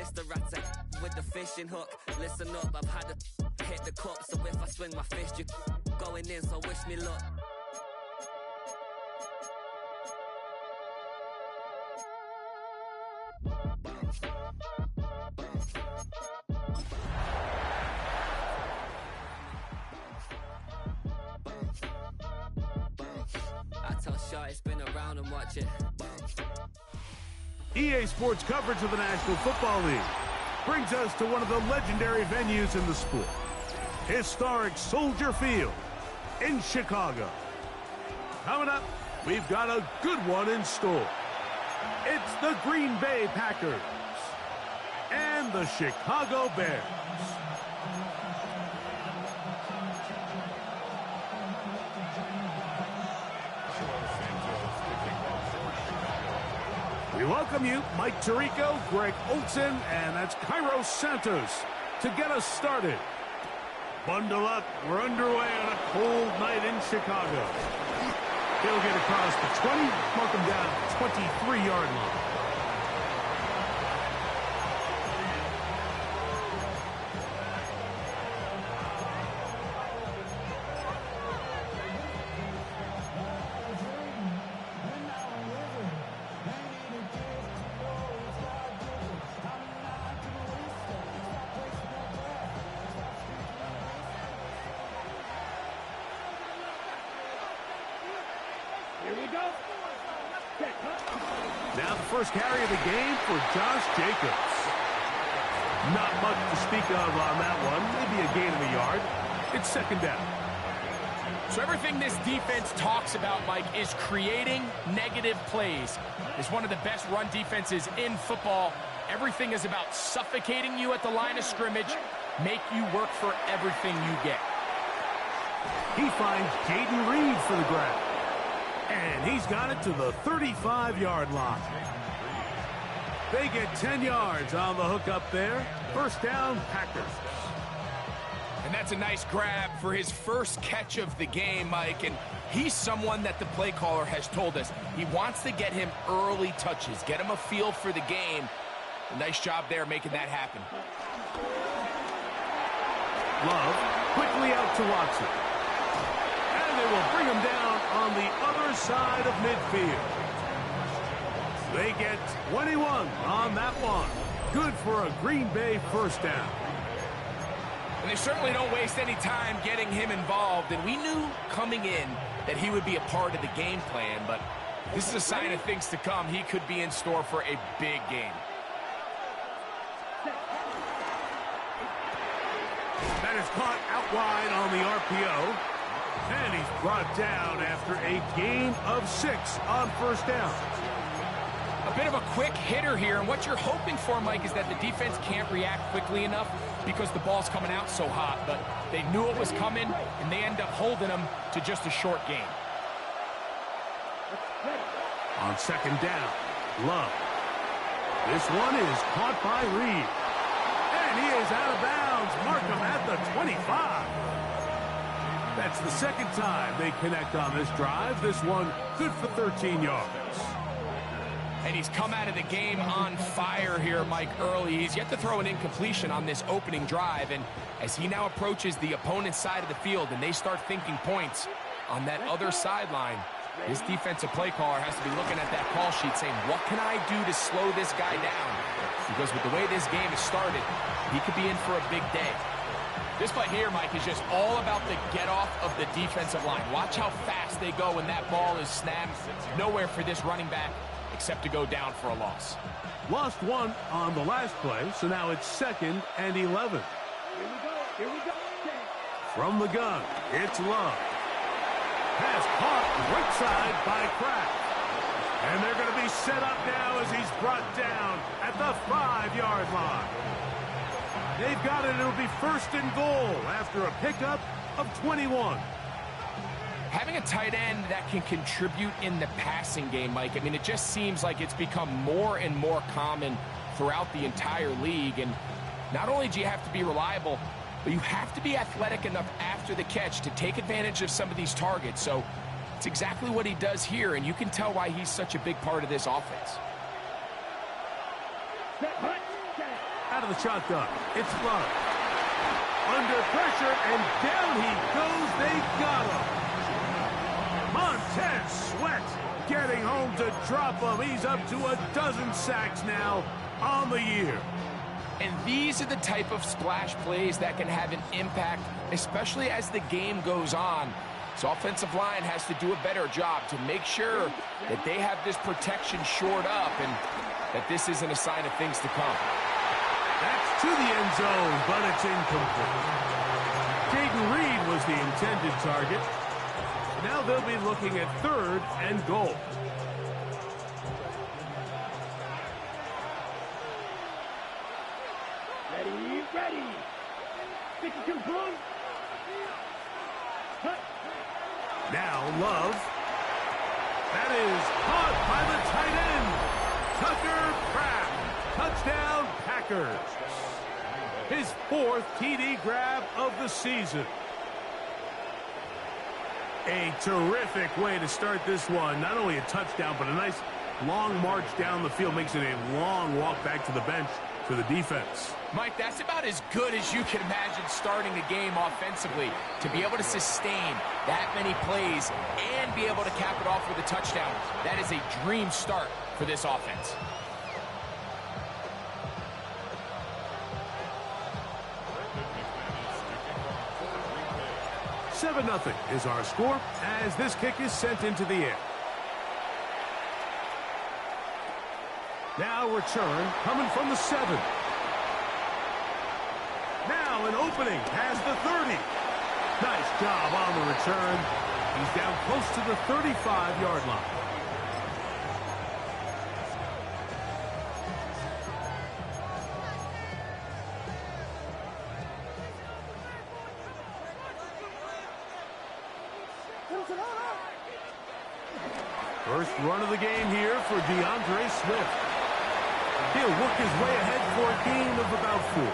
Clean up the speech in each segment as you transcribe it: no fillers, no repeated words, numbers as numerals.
it's the rats with the fishing hook. Listen up, I've had to hit the cup, so if I swing my fist, you going in, so wish me luck. I tell Shaw it's been around and watch it. EA Sports coverage of the National Football League brings us to one of the legendary venues in the sport, historic Soldier Field in Chicago. Coming up, we've got a good one in store. It's the Green Bay Packers and the Chicago Bears. We welcome you, Mike Tirico, Greg Olson, and that's Cairo Santos to get us started. Bundle up, we're underway on a cold night in Chicago. He'll get across the 20, mark him down at the 23-yard line. Now the first carry of the game for Josh Jacobs. Not much to speak of on that one. Maybe a gain of a yard. It's second down. So everything this defense talks about, Mike, is creating negative plays. It's one of the best run defenses in football. Everything is about suffocating you at the line of scrimmage, make you work for everything you get. He finds Jaden Reed for the grab. And he's got it to the 35-yard line. They get 10 yards on the hook up there. First down, Packers. And that's a nice grab for his first catch of the game, Mike. And he's someone that the play caller has told us he wants to get him early touches, get him a feel for the game. A nice job there making that happen. Love quickly out to Watson. And they will bring him down on the other side of midfield. They get 21 on that one. Good for a Green Bay first down. And they certainly don't waste any time getting him involved. And we knew coming in that he would be a part of the game plan, but this is a sign of things to come. He could be in store for a big game. That is caught out wide on the RPO. And he's brought down after a gain of 6 on first down. A bit of a quick hitter here, and what you're hoping for, Mike, is that the defense can't react quickly enough because the ball's coming out so hot, but they knew it was coming, and they end up holding them to just a short gain. On second down, Love. This one is caught by Reed. And he is out of bounds. Mark him at the 25. That's the second time they connect on this drive. This one good for 13 yards. And he's come out of the game on fire here, Mike, early. He's yet to throw an incompletion on this opening drive. And as he now approaches the opponent's side of the field and they start thinking points on that other sideline, this defensive play caller has to be looking at that call sheet saying, what can I do to slow this guy down? Because with the way this game has started, he could be in for a big day. This play here, Mike, is just all about the get-off of the defensive line. Watch how fast they go when that ball is snapped. Nowhere for this running back except to go down for a loss. Lost one on the last play, so now it's 2nd and 11. Here we go. From the gun, it's Love. Pass caught right side by Kraft. And they're going to be set up now as he's brought down at the 5-yard line. They've got it. It'll be 1st and goal after a pickup of 21. Having a tight end that can contribute in the passing game, Mike, I mean, it just seems like it's become more and more common throughout the entire league. And not only do you have to be reliable, but you have to be athletic enough after the catch to take advantage of some of these targets. So it's exactly what he does here, and you can tell why he's such a big part of this offense. out of the shotgun. It's Love. Under pressure, and down he goes. They got him. Montez Sweat getting home to drop him. He's up to 12 sacks now on the year. And these are the type of splash plays that can have an impact, especially as the game goes on. So offensive line has to do a better job to make sure that they have this protection shored up and that this isn't a sign of things to come. That's to the end zone, but it's incomplete. Jaden Reed was the intended target. Now they'll be looking at 3rd and goal. Ready. 52 points. Now Love. That is caught by the tight end. Tucker Pratt. Touchdown Packers. His 4th TD grab of the season. A terrific way to start this one. Not only a touchdown, but a nice long march down the field. Makes it a long walk back to the bench for the defense. Mike, that's about as good as you can imagine starting a game offensively. To be able to sustain that many plays and be able to cap it off with a touchdown, that is a dream start for this offense. $7-0 is our score as this kick is sent into the air. Now return coming from the 7. Now an opening past the 30. Nice job on the return. He's down close to the 35-yard line. First run of the game here for DeAndre Swift. He'll work his way ahead for a gain of about 4.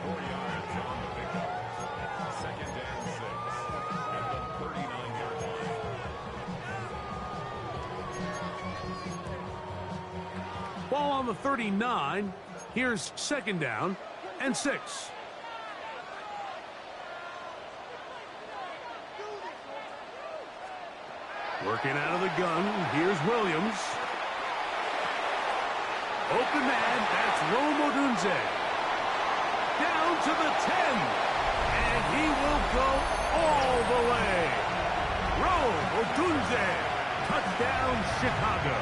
4 yards on the pickup. 2nd and 6 at the 39-yard line. Ball on the 39. Here's 2nd down and 6. Working out of the gun, here's Williams. Open man, that's Rome Odunze. Down to the 10. And he will go all the way. Rome Odunze. Touchdown, Chicago.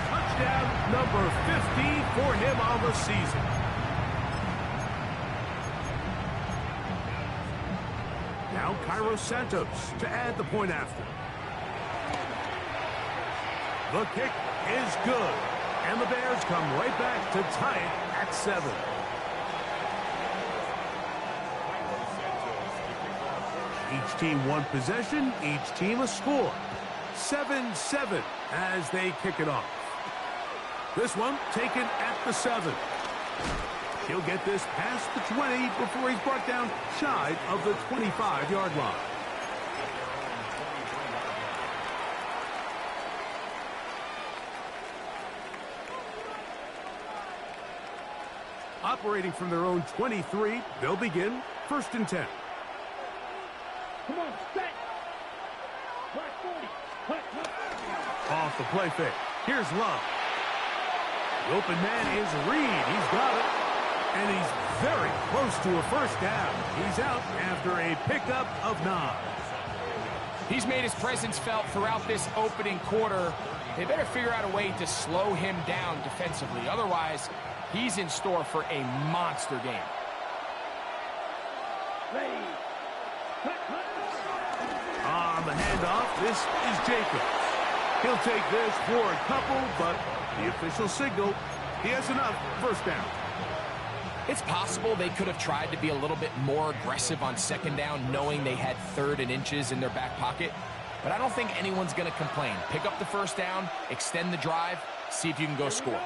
Touchdown number 50 for him on the season. Now Cairo Santos to add the point after. The kick is good, and the Bears come right back to tie it at 7. Each team one possession, each team a score. 7-7 as they kick it off. This one taken at the 7. He'll get this past the 20 before he's brought down shy of the 25-yard line. Operating from their own 23, they'll begin 1st and 10. Come on, set. Black 40. Off the play fake. Here's Love. The open man is Reed. He's got it. And he's very close to a 1st down. He's out after a pickup of 9. He's made his presence felt throughout this opening quarter. They better figure out a way to slow him down defensively. Otherwise, he's in store for a monster game. Ready. On the handoff, this is Jacobs. He'll take this for a couple, but the official signal, he has enough. 1st down. It's possible they could have tried to be a little bit more aggressive on 2nd down, knowing they had 3rd and inches in their back pocket. But I don't think anyone's going to complain. Pick up the 1st down, extend the drive, see if you can go score.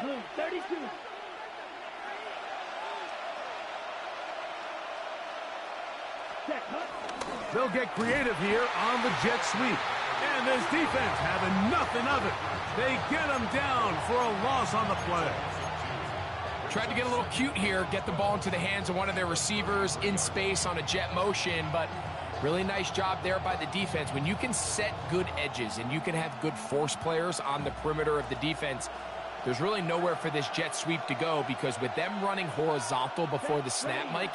Blue 32. They'll get creative here on the jet sweep. And this defense having nothing of it. They get him down for a loss on the play. Tried to get a little cute here, get the ball into the hands of one of their receivers in space on a jet motion, but really nice job there by the defense. When you can set good edges and you can have good force players on the perimeter of the defense, there's really nowhere for this jet sweep to go, because with them running horizontal before the snap, Mike,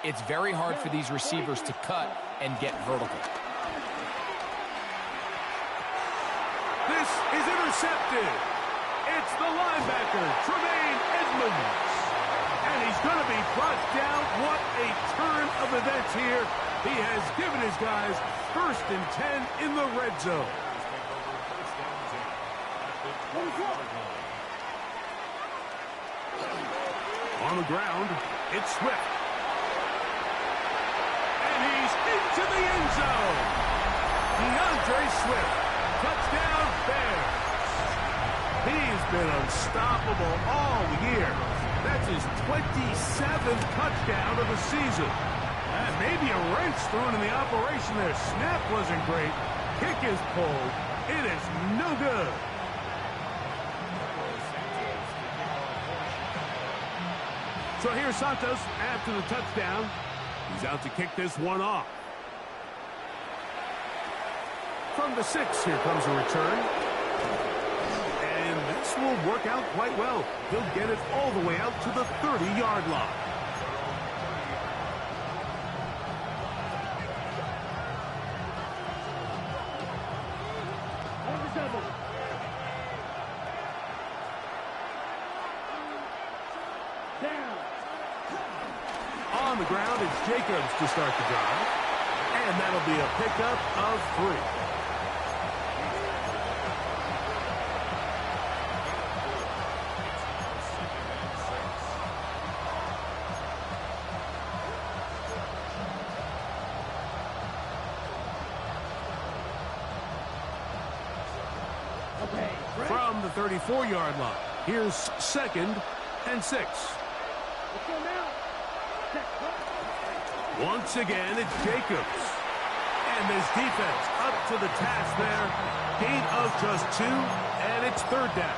it's very hard for these receivers to cut and get vertical. This is intercepted. It's the linebacker, Tremaine Edmonds. And he's going to be brought down. What a turn of events here. He has given his guys 1st and 10 in the red zone. On the ground, it's Swift. And he's into the end zone. DeAndre Swift. Touchdown, Bears. He's been unstoppable all year. That's his 27th touchdown of the season. Maybe a wrench thrown in the operation there. Snap wasn't great. Kick is pulled. It is no good. So here's Santos after the touchdown. He's out to kick this one off. From the 6, here comes a return. And this will work out quite well. He'll get it all the way out to the 30-yard line. On the ground, it's Jacobs to start the drive. And that'll be a pickup of 3. From the 34-yard line, here's 2nd and 6. Once again, it's Jacobs. And this defense up to the task there. Gain of just 2, and it's 3rd down.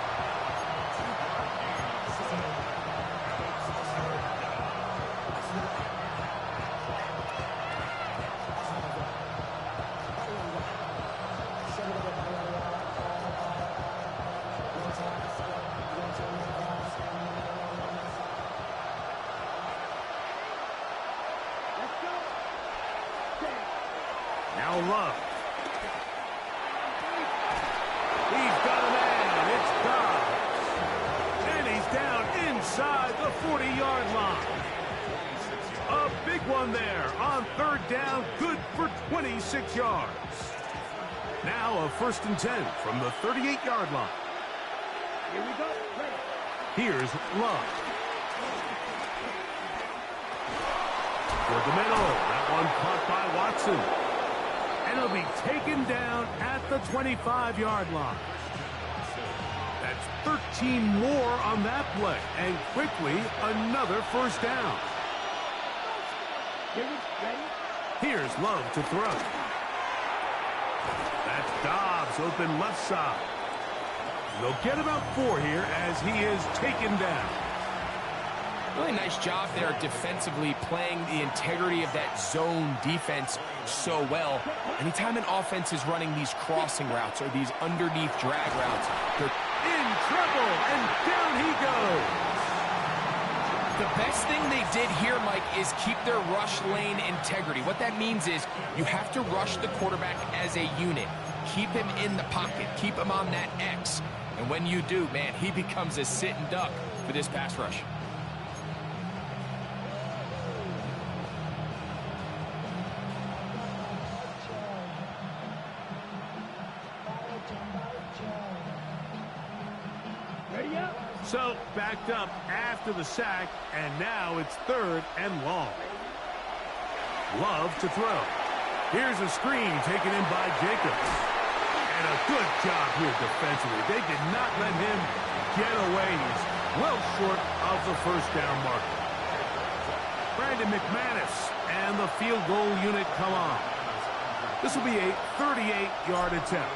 Now Love. He's got a man. It's Dobbs. And he's down inside the 40-yard line. A big one there on 3rd down. Good for 26 yards. Now a 1st and 10 from the 38-yard line. Here we go. Ready. Here's Love. For the middle. That one caught by Watson. And it'll be taken down at the 25-yard line. That's 13 more on that play. And quickly, another 1st down. Here's Love to throw. That's Dobbs open left side. They'll get about 4 here as he is taken down. Really nice job there defensively, playing the integrity of that zone defense so well. Anytime an offense is running these crossing routes or these underneath drag routes, they're in trouble, and down he goes. The best thing they did here, Mike, is keep their rush lane integrity. What that means is you have to rush the quarterback as a unit. Keep him in the pocket. Keep him on that X. And when you do, man, he becomes a sitting duck for this pass rush. So, backed up after the sack, and now it's 3rd and long. Love to throw. Here's a screen taken in by Jacobs. And a good job here defensively. They did not let him get away. He's well short of the 1st down marker. Brandon McManus and the field goal unit come on. This will be a 38-yard attempt.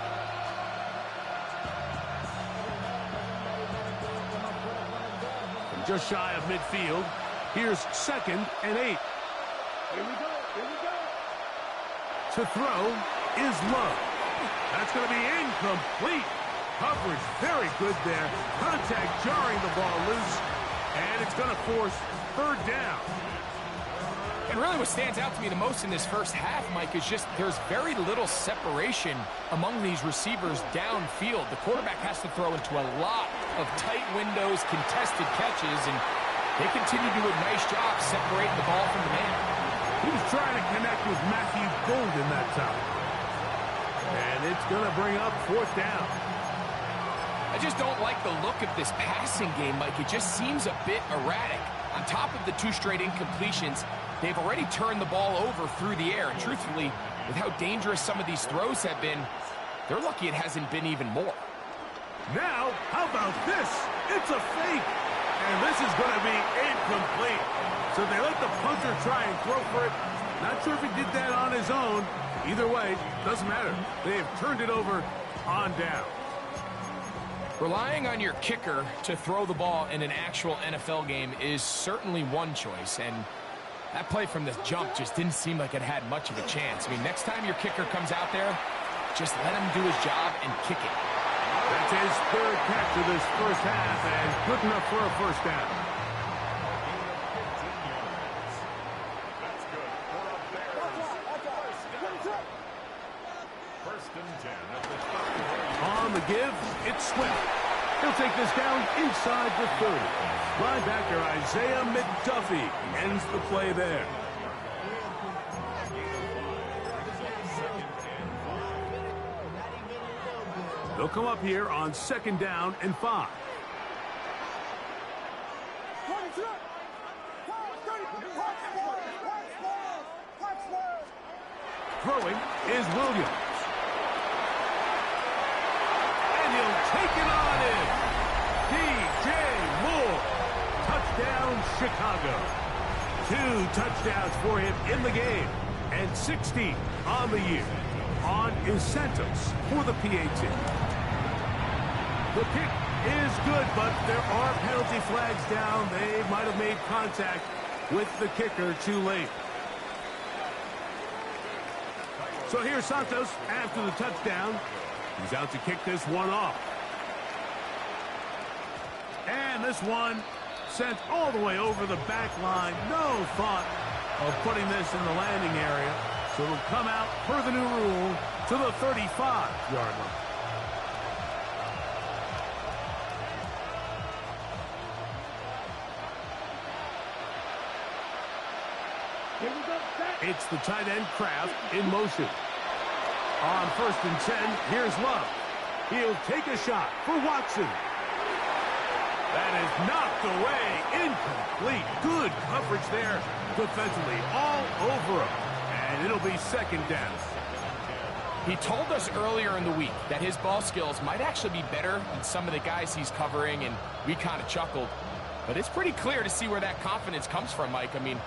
Just shy of midfield. Here's 2nd and 8. Here we go. Here we go. To throw is Love. That's going to be incomplete. Coverage very good there. Contact jarring the ball loose. And it's going to force 3rd down. And really what stands out to me the most in this first half, Mike, is just there's very little separation among these receivers downfield. The quarterback has to throw into a lot of tight windows, contested catches, and they continue to do a nice job separating the ball from the man. He was trying to connect with Matthew Golden that time. And it's going to bring up 4th down. I just don't like the look of this passing game, Mike. It just seems a bit erratic. On top of the 2 straight incompletions, they've already turned the ball over through the air. And truthfully, with how dangerous some of these throws have been, they're lucky it hasn't been even more. Now, how about this? It's a fake. And this is going to be incomplete. So they let the punter try and throw for it. Not sure if he did that on his own. Either way, doesn't matter. They have turned it over on down. Relying on your kicker to throw the ball in an actual NFL game is certainly one choice, and that play from the jump just didn't seem like it had much of a chance. I mean, next time your kicker comes out there, just let him do his job and kick it. That's his 3rd catch of this first half, and good enough for a 1st down. That's good for a Bears. 1st and 10 at the top. On the give, it's Swift. He'll take this down inside the 30. Linebacker Isaiah McDuffie ends the play there. They'll come up here on 2nd down and 5. Throwing is Williams. And he'll take it on in. DJ Moore. Touchdown, Chicago. 2 touchdowns for him in the game. And 16 on the year. On is Santos for the PAT. The kick is good, but there are penalty flags down. They might have made contact with the kicker too late. So here's Santos after the touchdown. He's out to kick this one off. And this one sent all the way over the back line. No thought of putting this in the landing area. So it'll come out per the new rule to the 35-yard line. Here we go. Set. It's the tight end Kraft in motion. On 1st and 10, here's Love. He'll take a shot for Watson. That is knocked away. Incomplete. Good coverage there defensively all over him. And it'll be 2nd down. He told us earlier in the week that his ball skills might actually be better than some of the guys he's covering, and we kind of chuckled. But it's pretty clear to see where that confidence comes from, Mike. I mean,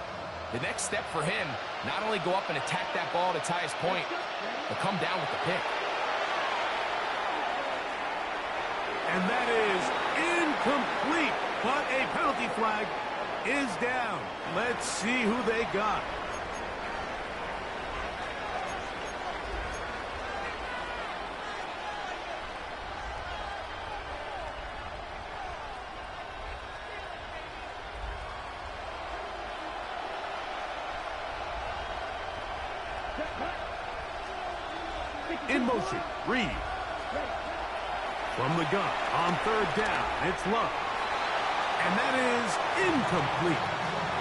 the next step for him, not only go up and attack that ball at its highest point, but come down with the pick. And that is incomplete. But a penalty flag is down. Let's see who they got. In motion, Reed. From the gun, on 3rd down, it's Love. And that is incomplete.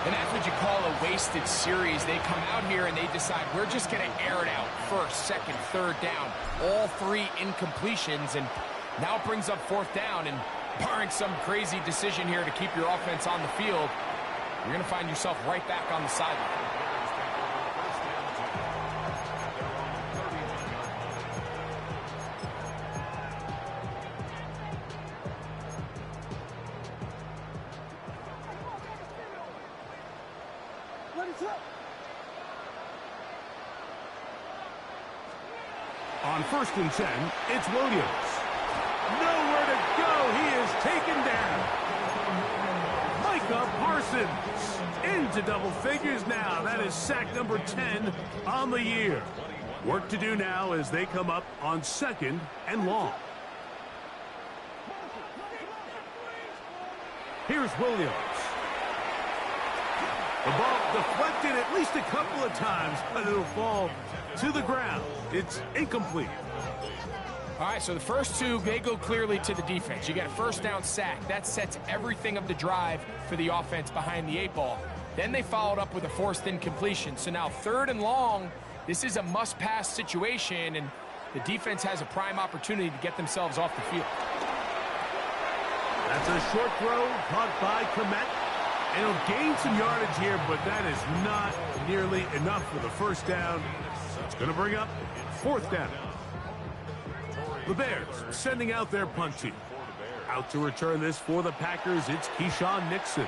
And that's what you call a wasted series. They come out here and they decide, we're just going to air it out. 1st, 2nd, 3rd down. All 3 incompletions, and now it brings up 4th down. And barring some crazy decision here to keep your offense on the field, you're going to find yourself right back on the sideline. On 1st and 10, it's Williams. Nowhere to go. He is taken down. Parsons into double figures now. That is sack number 10 on the year. Work to do now as they come up on 2nd and long. Here's Williams. The ball deflected at least a couple of times, but it'll fall to the ground. It's incomplete. All right, so the first two, they go clearly to the defense. You got a first down sack. That sets everything of the drive for the offense behind the 8 ball. Then they followed up with a forced incompletion. So now 3rd and long, this is a must-pass situation, and the defense has a prime opportunity to get themselves off the field. That's a short throw caught by Komet. And he'll gain some yardage here, but that is not nearly enough for the first down. It's going to bring up 4th down. The Bears sending out their punt team. Out to return this for the Packers, it's Keyshawn Nixon.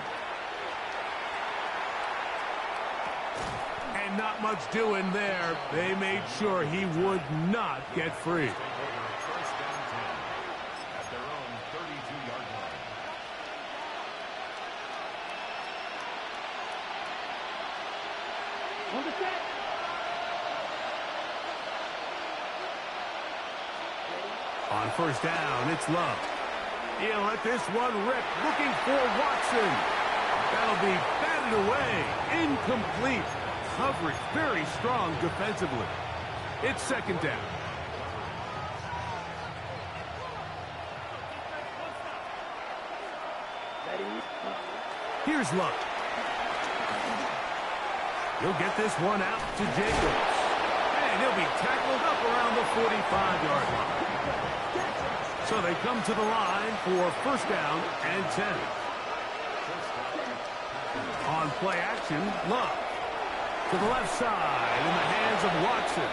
And not much doing there. They made sure he would not get free. On first down, it's Love. He'll let this one rip, looking for Watson. That'll be batted away, incomplete. Coverage very strong defensively. It's 2nd down. Here's Love. He'll get this one out to Jacobs. And he'll be tackled up around the 45-yard line. So they come to the line for first down and 10. On play action, Love. To the left side in the hands of Watson.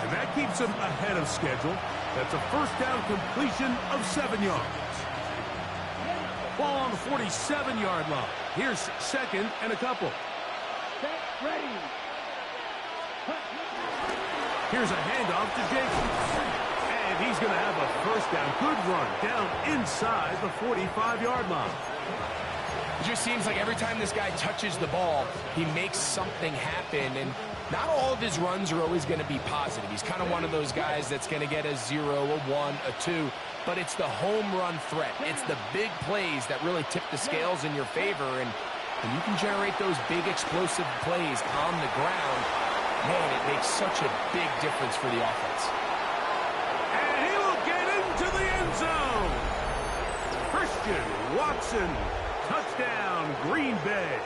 And that keeps him ahead of schedule. That's a first down completion of 7 yards. Ball on the 47-yard line. Here's 2nd and a couple. Ready. Here's a handoff to Jacobs. And he's going to have a first down. Good run down inside the 45-yard line. It just seems like every time this guy touches the ball, he makes something happen. And not all of his runs are always going to be positive. He's kind of one of those guys that's going to get a 0, a 1, a 2. But it's the home run threat. It's the big plays that really tip the scales in your favor. And when you can generate those big explosive plays on the ground, man, it makes such a big difference for the offense. And he will get into the end zone. Christian Watson, touchdown, Green Bay.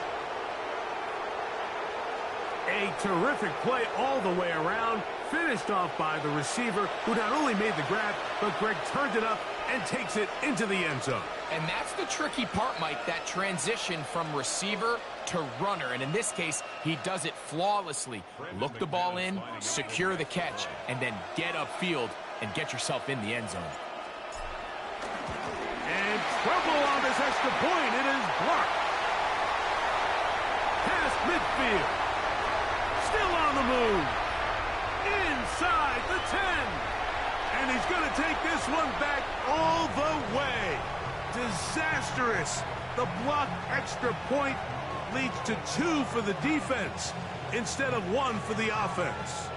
A terrific play all the way around, finished off by the receiver, who not only made the grab, but Greg turned it up and takes it into the end zone. And that's the tricky part, Mike, that transition from receiver to runner. And in this case, he does it flawlessly. Look the ball in, secure the catch, and then get upfield and get yourself in the end zone. And trouble on this extra point. It is blocked. Past midfield. Still on the move. Inside the 10. And he's going to take this one back all the way. Disastrous. The blocked extra point leads to 2 for the defense instead of 1 for the offense.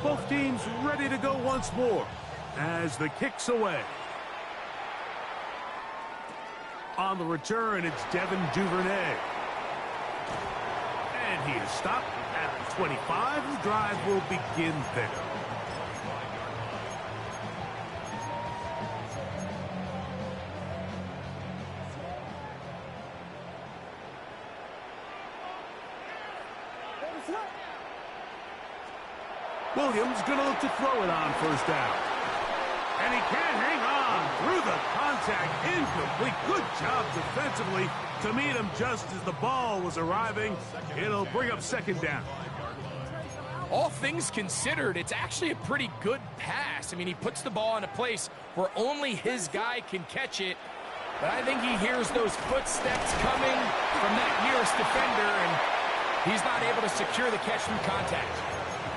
Both teams ready to go once more as the kick's away. On the return, it's Devin Duvernay. And he is stopped at the 25. The drive will begin there. Williams going to look to throw it on first down. And he can't hang on through the contact. Incomplete. Good job defensively to meet him just as the ball was arriving. It'll bring up second down. All things considered, it's actually a pretty good pass. I mean, he puts the ball in a place where only his guy can catch it. But I think he hears those footsteps coming from that nearest defender, and he's not able to secure the catch through contact.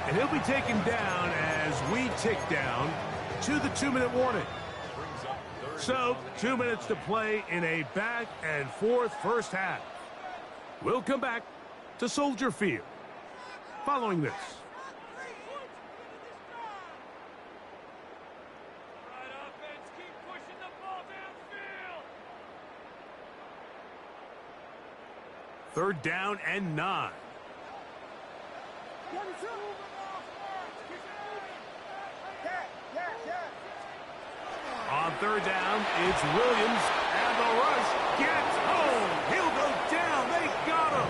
And he'll be taken down as we tick down to the 2-minute warning. So, 2 minutes to play in a back-and-forth first half. We'll come back to Soldier Field following this. Third down and 9. On third down, it's Williams, and the rush gets home. He'll go down. They got him.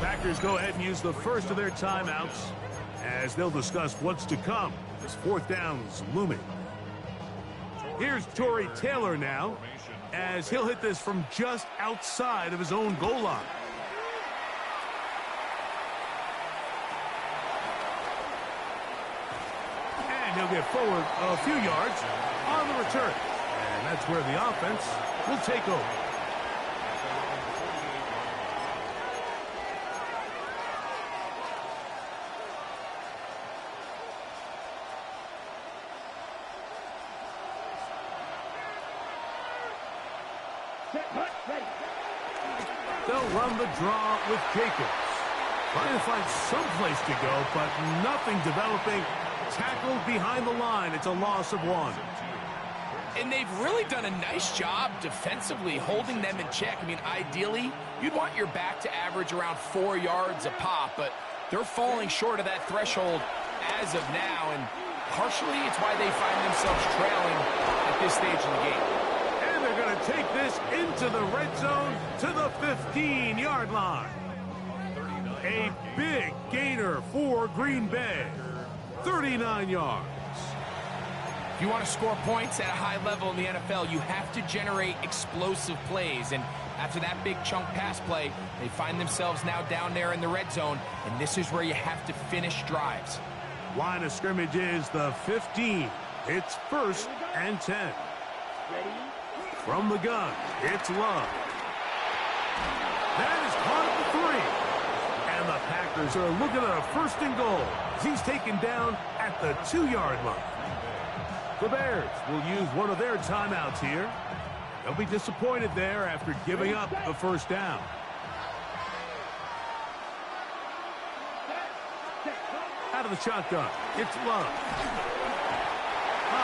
Packers go ahead and use the first of their timeouts as they'll discuss what's to come as fourth down's looming. Here's Torrey Taylor now as he'll hit this from just outside of his own goal line. And he'll get forward a few yards on the return. And that's where the offense will take over. They'll run the draw with Jacobs. Trying to find some place to go, but nothing developing. Tackled behind the line. It's a loss of 1. And they've really done a nice job defensively holding them in check. I mean, ideally, you'd want your back to average around 4 yards a pop, but they're falling short of that threshold as of now, and partially it's why they find themselves trailing at this stage in the game. And they're going to take this into the red zone to the 15-yard line. A big gainer for Green Bay. 39 yards. If you want to score points at a high level in the NFL, you have to generate explosive plays. And after that big chunk pass play, they find themselves now down there in the red zone. And this is where you have to finish drives. Line of scrimmage is the 15. It's 1st and 10. From the gun, it's Love. That is caught at the 3. And the Packers are looking at a 1st and goal. He's taken down at the 2-yard line. The Bears will use one of their timeouts here. They'll be disappointed there after giving up the 1st down. Out of the shotgun, it's Love.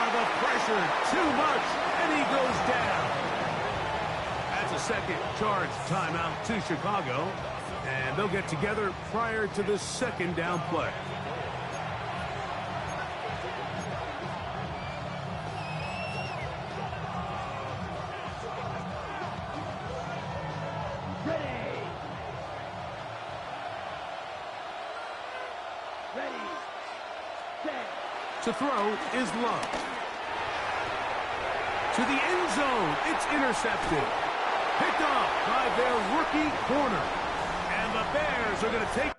The pressure, too much, and he goes down. That's a second charge timeout to Chicago, and they'll get together prior to the 2nd down play. To throw is Love. To the end zone, it's intercepted. Picked off by their rookie corner. And the Bears are going to take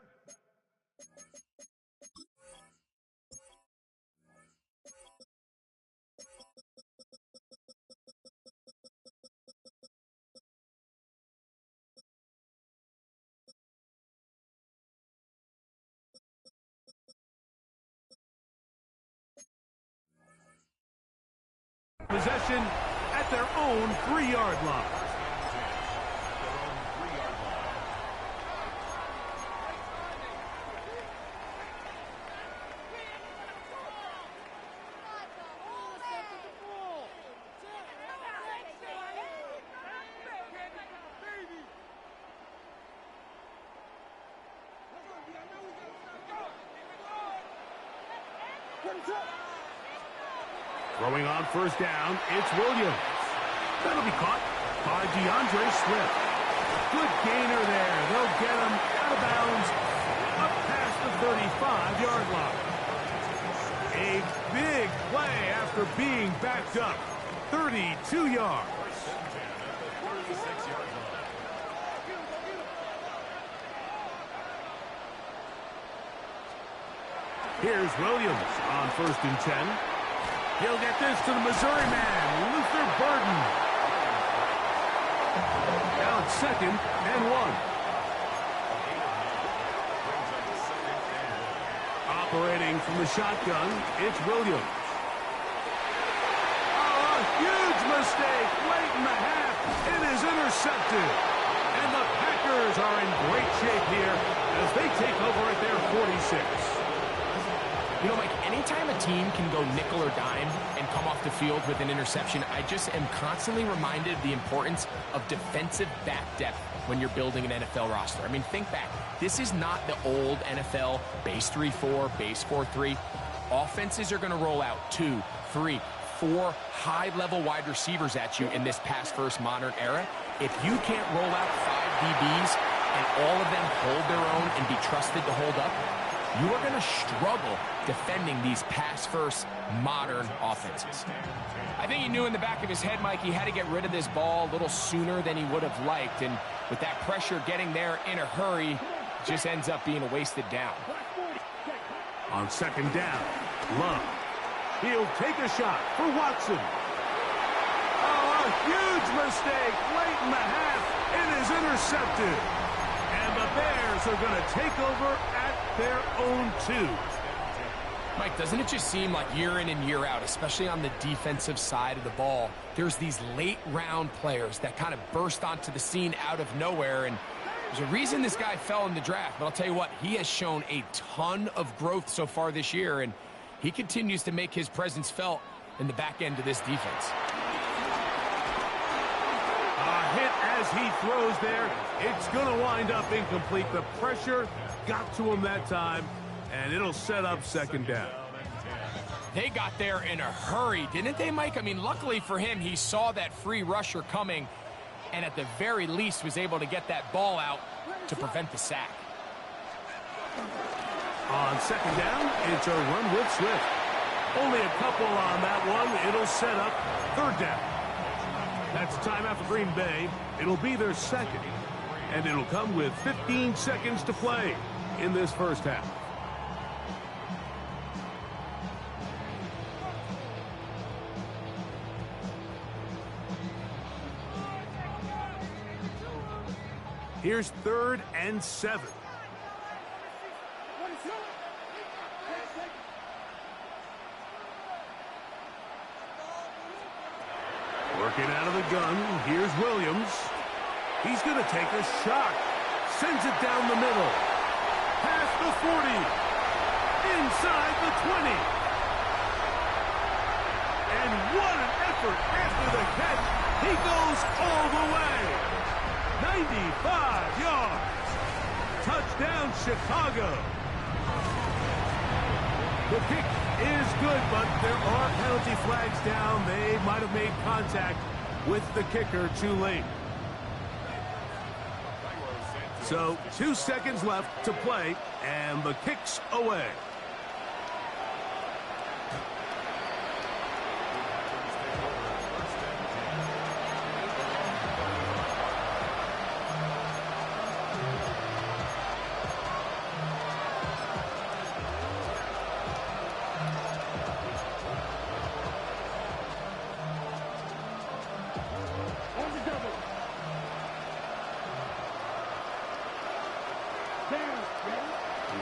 possession at their own 3-yard line. Throwing on first down, it's Williams. That'll be caught by DeAndre Swift. Good gainer there. They'll get him out of bounds up past the 35-yard line. A big play after being backed up. 32 yards. Here's Williams on 1st and 10. He'll get this to the Missouri man, Luther Burden. Now it's 2nd and 1. Operating from the shotgun, it's Williams. Oh, a huge mistake late in the half. It is intercepted. And the Packers are in great shape here as they take over at their 46. You know, Mike, anytime a team can go nickel or dime and come off the field with an interception, I just am constantly reminded of the importance of defensive back depth when you're building an NFL roster. I mean, think back. This is not the old NFL base 3-4, base 4-3. Offenses are going to roll out 2, 3, 4 high-level wide receivers at you in this pass-first modern era. If you can't roll out 5 DBs and all of them hold their own and be trusted to hold up, you are going to struggle defending these pass-first modern offenses. I think he knew in the back of his head, Mike, he had to get rid of this ball a little sooner than he would have liked. And with that pressure getting there in a hurry, just ends up being a wasted down. On 2nd down, Love. He'll take a shot for Watson. Oh, a huge mistake late in the half. It is intercepted. And the Bears are going to take over at their own 2. Mike, doesn't it just seem like year in and year out, especially on the defensive side of the ball, there's these late-round players that kind of burst onto the scene out of nowhere, and there's a reason this guy fell in the draft, but I'll tell you what, he has shown a ton of growth so far this year, and he continues to make his presence felt in the back end of this defense. Hit as he throws there. It's going to wind up incomplete. The pressure got to him that time, and it'll set up 2nd down. They got there in a hurry, didn't they, Mike? I mean, luckily for him, he saw that free rusher coming, and at the very least was able to get that ball out to prevent the sack. On 2nd down, it's a run with Swift. Only a couple on that one. It'll set up 3rd down. That's timeout for Green Bay. It'll be their 2nd, and it'll come with 15 seconds to play in this first half. Here's 3rd and 7. Working out of the gun, here's Williams. He's going to take a shot. Sends it down the middle. Past the 40. Inside the 20. And what an effort after the catch. He goes all the way. 95 yards. Touchdown, Chicago. The kick is good, but there are penalty flags down. They might have made contact with the kicker too late. So 2 seconds left to play, and the kick's away.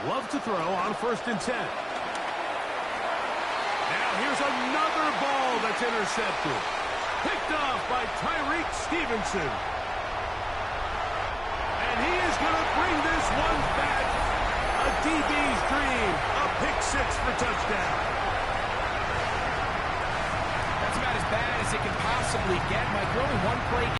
Love to throw on 1st and 10. Now here's another ball that It's intercepted. Picked off by Tyreek Stevenson. And he is going to bring this one back. A DB's dream. A pick six for touchdown. That's about as bad as it can possibly get. Mike, only one play